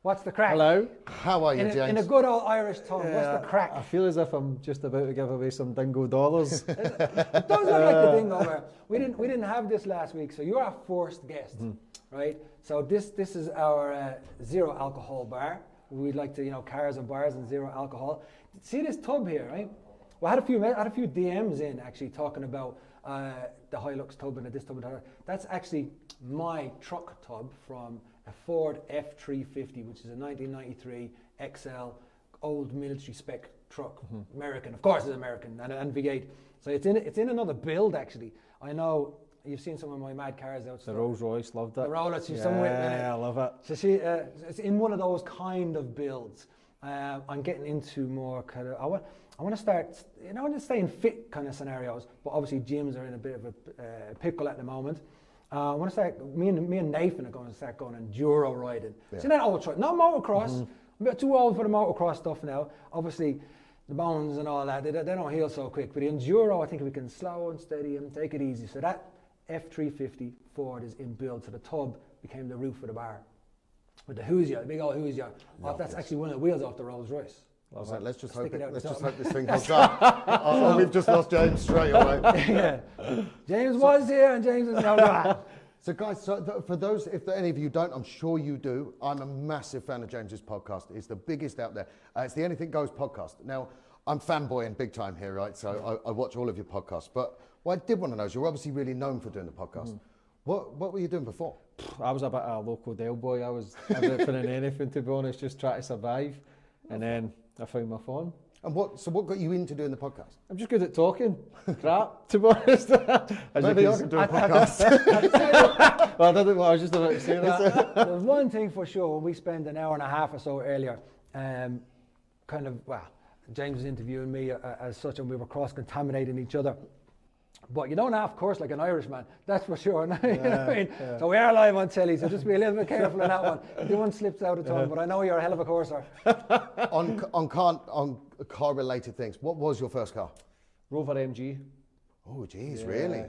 What's the crack? Hello. How are you, James? In a good old Irish tone, what's the crack? I feel as if I'm just about to give away some dingo dollars. It does look like the dingo where we didn't have this last week, so you're our first guest, right? So this is our zero alcohol bar. We'd like to, cars and bars and zero alcohol. See this tub here, right? Well, I had a few DMs in actually talking about the Hilux tub and this tub and that. That's actually my truck tub from a Ford F350, which is a 1993 XL old military spec truck, American. Of course, it's American and V8. So it's in another build actually. I know you've seen some of my mad cars out. The Rolls Royce, loved it. The Rolex, yeah, I love it. So it's in one of those kind of builds. I'm getting into more kind of. I want to start. I want to stay in fit kind of scenarios, but obviously gyms are in a bit of a pickle at the moment. I want to start. Me and Nathan are going to start going enduro riding. Yeah. So not ultra, not motocross. I'm a bit too old for the motocross stuff now. Obviously, the bones and all that they don't heal so quick. But the enduro, I think we can slow and steady and take it easy. So that F350 Ford is in build. So the tub became the roof of the bar. With the Hoosier, the big old Hoosier. That's actually one of the wheels off the Rolls Royce. Let's just hope this thing holds up. We've just lost James straight away. Yeah. James was here and James is now gone. So guys, for those, if any of you don't, I'm sure you do. I'm a massive fan of James's podcast. It's the biggest out there. It's the Anything Goes podcast. Now, I'm fanboying big time here, right? So I watch all of your podcasts. But what I did want to know is you're obviously really known for doing the podcast. What were you doing before? I was a bit of a local Dale boy. I was everything and anything, to be honest, just trying to survive. And then I found my phone. And what got you into doing the podcast? I'm just good at talking. Crap, to be honest. Maybe I can do a podcast. Well, I was just about to say that. There's one thing for sure. We spent an hour and a half or so earlier, James was interviewing me as such, and we were cross-contaminating each other. But you don't have, of course, like an Irishman, that's for sure. You know what I mean? Yeah. So we are live on telly, so just be a little bit careful on that one. If one slips out of tongue, but I know you're a hell of a courser. On car-related things, what was your first car? Rover MG. Oh, geez, really?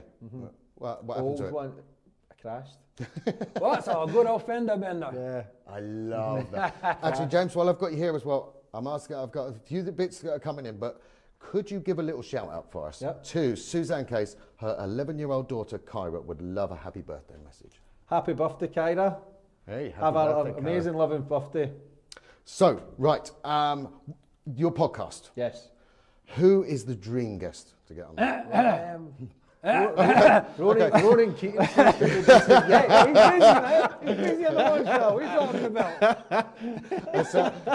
What happened to it? One, I crashed. What? So a good old fender bender. Yeah. I love that. Actually, James, while I've got you here as well, I've got a few bits that are coming in, but could you give a little shout out for us to Suzanne Case? Her 11-year-old daughter, Kyra, would love a happy birthday message. Happy birthday, Kyra. Hey, happy Have birthday, an amazing, loving birthday. So, right, your podcast. Yes. Who is the dream guest to get on? Roaring Keaton. Yeah, he's busy, mate. He's busy on the one show. What are you talking about?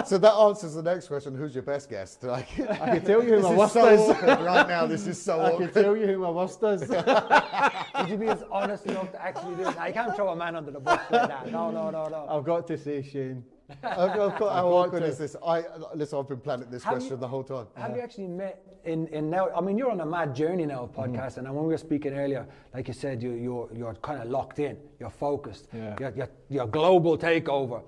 So that answers the next question. Who's your best guest? Like, I can tell you who my worst so is. Awkward right now. This is so awkward. I can tell you who my worst is. Would you be as honest enough to actually do it? Now, you can't throw a man under the bus like that. No. I've got to say Shane. How awkward is this? Listen, I've been planning this question the whole time. Have you actually met in now? I mean, you're on a mad journey now of podcasting, and when we were speaking earlier, like you said, you're kind of locked in, you're focused, you're global takeover.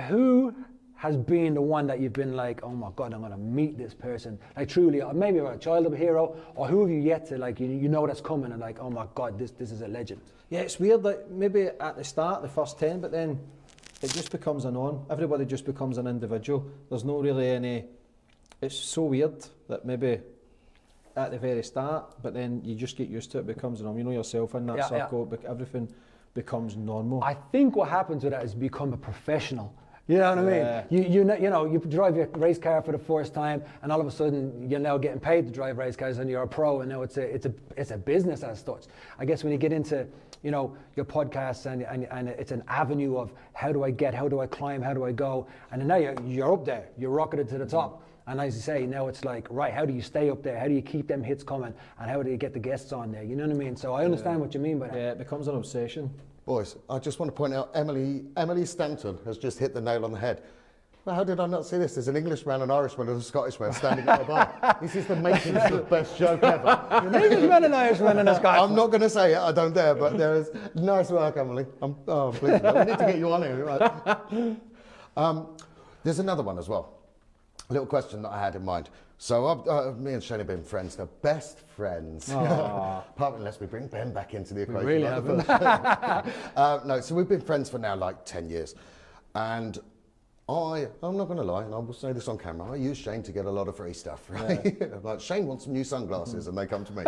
Who has been the one that you've been like, oh my God, I'm going to meet this person, like truly, or maybe a childhood hero, or who have you yet to like, you know that's coming, and like, oh my God, this is a legend. Yeah, it's weird. Like maybe at the start, the first 10, but then it just becomes a norm. Everybody just becomes an individual. There's no really any. It's so weird that maybe at the very start, but then you just get used to it. It becomes a norm. You know yourself in that circle. But everything becomes normal. I think what happens with that is you become a professional. You know what I mean? You drive your race car for the first time, and all of a sudden you're now getting paid to drive race cars, and you're a pro, and now it's a business as such. I guess when you get into your podcasts and it's an avenue of how do I climb, how do I go, and then now you're up there, you're rocketed to the top. And as you say, now it's like, right, how do you stay up there? How do you keep them hits coming? And how do you get the guests on there? You know what I mean? So I understand what you mean by that. Yeah, it becomes an obsession. Boys, I just want to point out Emily Stanton has just hit the nail on the head. Well, how did I not see this? There's an Englishman, an Irishman, and a Scottishman standing at the bar. This is the making of the best joke ever. An Englishman, an Irishman, and a Scotsman. I'm not going to say it, I don't dare, but there is nice work, Emily. Please, we need to get you on here. Right. There's another one as well. A little question that I had in mind. So me and Shane have been friends, they're best friends. Apart unless we bring Ben back into the equation. We really haven't. No, so we've been friends for now like 10 years. And I'm not going to lie, and I will say this on camera, I use Shane to get a lot of free stuff, right? Like, Shane wants some new sunglasses, and they come to me.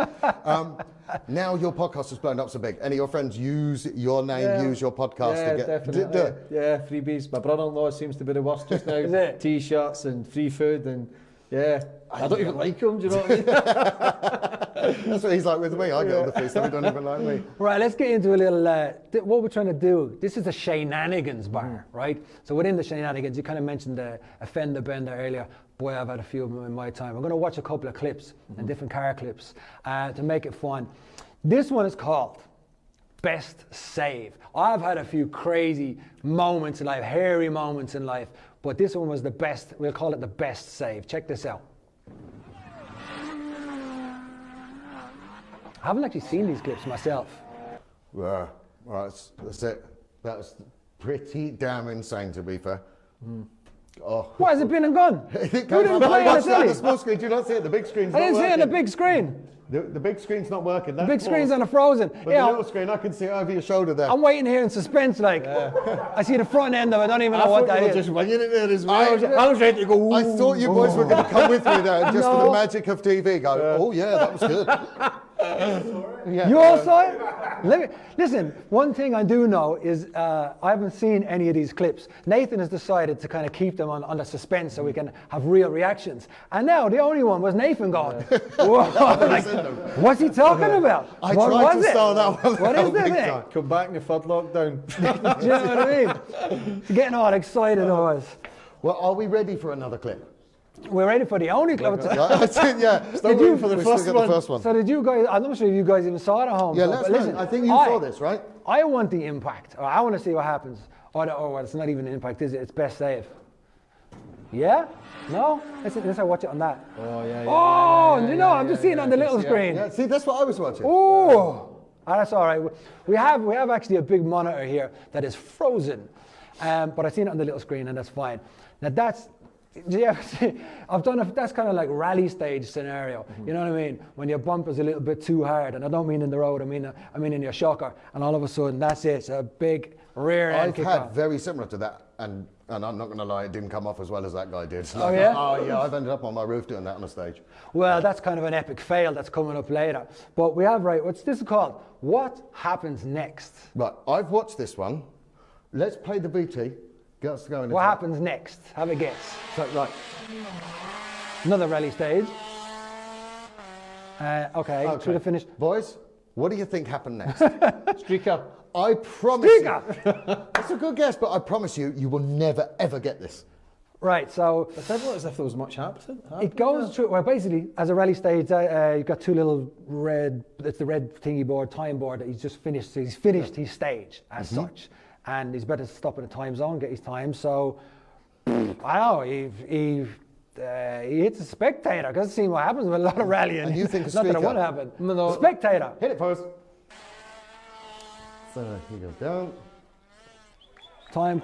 Now your podcast has blown up so big. Any of your friends use your name, use your podcast Yeah, to get... definitely. Yeah, freebies. My brother-in-law seems to be the worst just now. Is it? T-shirts and free food and... Yeah, I don't even like him, do you know what I mean? That's what he's like with me. I get all the free stuff, he don't even like me. Right, let's get into a little, what we're trying to do. This is a Shaneanigans Bar, right? So within the Shaneanigans, you kind of mentioned the fender bender earlier. Boy, I've had a few of them in my time. I'm going to watch a couple of clips and different car clips to make it fun. This one is called Best Save. I've had a few crazy moments in life, hairy moments in life, but this one was the best. We'll call it the best save. Check this out. I haven't actually seen these clips myself. Well, that's it. That's pretty damn insane, to be fair. Oh. Why has it been and gone? It Who didn't play on the telly? the small screen. Do you not see it? The big screen's I not didn't see it on the working. big screen. The big screen's not working. The big screen's on a frozen. But the little screen, I can see it over your shoulder there. I'm waiting here in suspense, like. I see the front end of it, I don't even know what that is. Just winging it there as I well. I was ready to go. I thought you boys were going to come with me there and just for No. the magic of TV go, oh yeah, that was good. You all saw it? Listen, one thing I do know is I haven't seen any of these clips. Nathan has decided to kind of keep them on the suspense so we can have real reactions. And now the only one was Nathan going, whoa, like, what's he talking about? I What tried was to it? start that one What out is the big thing? time. Come back in the third lockdown. Do you know what I mean? Getting all excited I was. Well, are we ready for another clip? We're ready for the only clip. That's it, yeah. Still waiting for the We first still got one. the first one. So did you guys, I'm not sure if you guys even saw it at home. Yeah, so, let's but listen, I think you saw this, right? I want the impact. Or I want to see what happens. Or well, it's not even an impact, is it? It's best save. Yeah? No? Let's watch it on that. Oh, yeah. Oh, you know, I'm just seeing it on the little yeah. screen. Yeah, see, that's what I was watching. Oh, that's all right. We have actually a big monitor here that is frozen, but I've seen it on the little screen, and that's fine. Now that's. Do you ever see, that's kind of like rally stage scenario. You know what I mean? When your bumper's a little bit too hard, and I don't mean in the road, I mean in your shocker, and all of a sudden that's it. It's a big rear end I've kick had off. very similar to that, and I'm not going to lie, it didn't come off as well as that guy did. Oh, yeah? Oh yeah, I've ended up on my roof doing that on a stage. Well, that's kind of an epic fail that's coming up later. But we have, right, what's this called? What happens next? Right, I've watched this one. Let's play the VT. Get us going. What happens next? Have a guess. So, right. Another rally stage. Okay, through the finish. Boys, what do you think happened next? Streaker. I promise Streaker! you. That's a good guess, but I promise you, you will never, ever get this. Right, so It sounded as if there was much happening. it goes through, well, basically, as a rally stage, you've got two little red, it's the red thingy board, time board that he's just finished. He's finished his stage as such. And he's better to stop in a time zone, get his time. So, I don't know, he hits a spectator, because I've seen what happens with a lot of rallying. And you think a Not that it streaker? would happen. No. Spectator. Hit it first. So he goes down. Time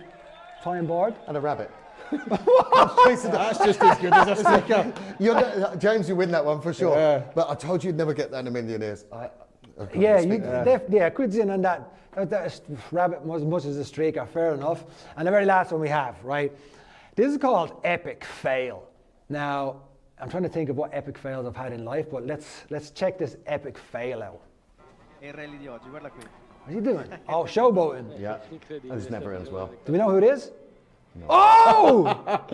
board. And a rabbit. That's just as good as a streaker. James, you win that one for sure. Yeah. But I told you you'd never get that in a million years. Yeah, quids in on that. That rabbit was as much as a streaker, fair enough. And the very last one we have, right? This is called epic fail. Now, I'm trying to think of what epic fails I've had in life, but let's check this epic fail out. E il rally di oggi, guarda qui. What's he doing? Oh, showboating. Yeah. And this never ends well. Do we know who it is? No. Oh!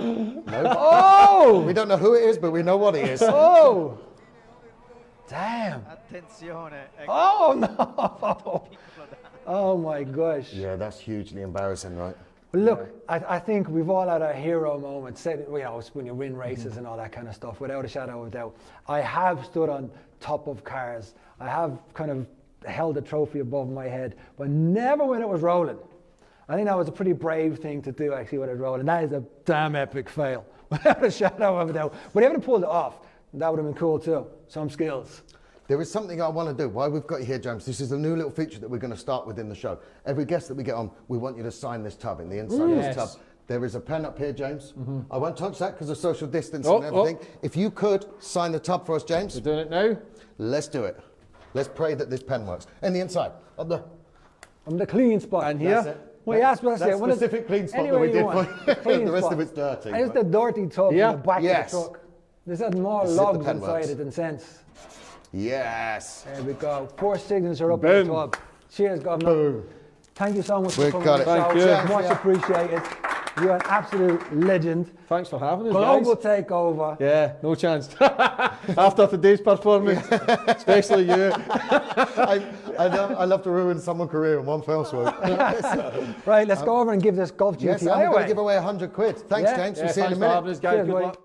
No. Oh! We don't know who it is, but we know what it is. Oh! Damn. Attenzione. Ecco. Oh no! Oh my gosh. Yeah, that's hugely embarrassing, right? Look, I think we've all had our hero moments, you know, when you win races and all that kind of stuff, without a shadow of a doubt. I have stood on top of cars. I have kind of held a trophy above my head, but never when it was rolling. I think that was a pretty brave thing to do, actually, when it was rolling. That is a damn epic fail, without a shadow of a doubt. But even pulled it off, that would have been cool too. Some skills. There is something I want to do. Why we've got you here, James, this is a new little feature that we're going to start within the show. Every guest that we get on, we want you to sign this tub in the inside of this tub. There is a pen up here, James. I won't touch that because of social distance and everything. If you could sign the tub for us, James. We're doing it now. Let's do it. Let's pray that this pen works. And the inside, up there. I'm the clean spot. And That's here. it. Well, you asked me That specific clean spot that we did for you. The rest of it's dirty. And it's the dirty tub Yeah. in the back Yes. of the truck. This had more Zip the logs pen inside works. it than sense. Yes. There we go. 4 signature up in the Boom. tub. Cheers, Governor. Boom. Thank you so much We've for coming got on the it. show. Thank you. It's much Yeah. appreciated. You're an absolute legend. Thanks for having us, Global guys. takeover. Yeah, no chance. After today's performance, especially you. I love to ruin someone's career in one fell swoop. Right, let's go over and give this golf GTI Yes, and we're going away. to give away 100 quid. Thanks, Yeah. James. Yeah, We'll see you in a thanks for minute. having us, guys. Cheers, Good mate. luck.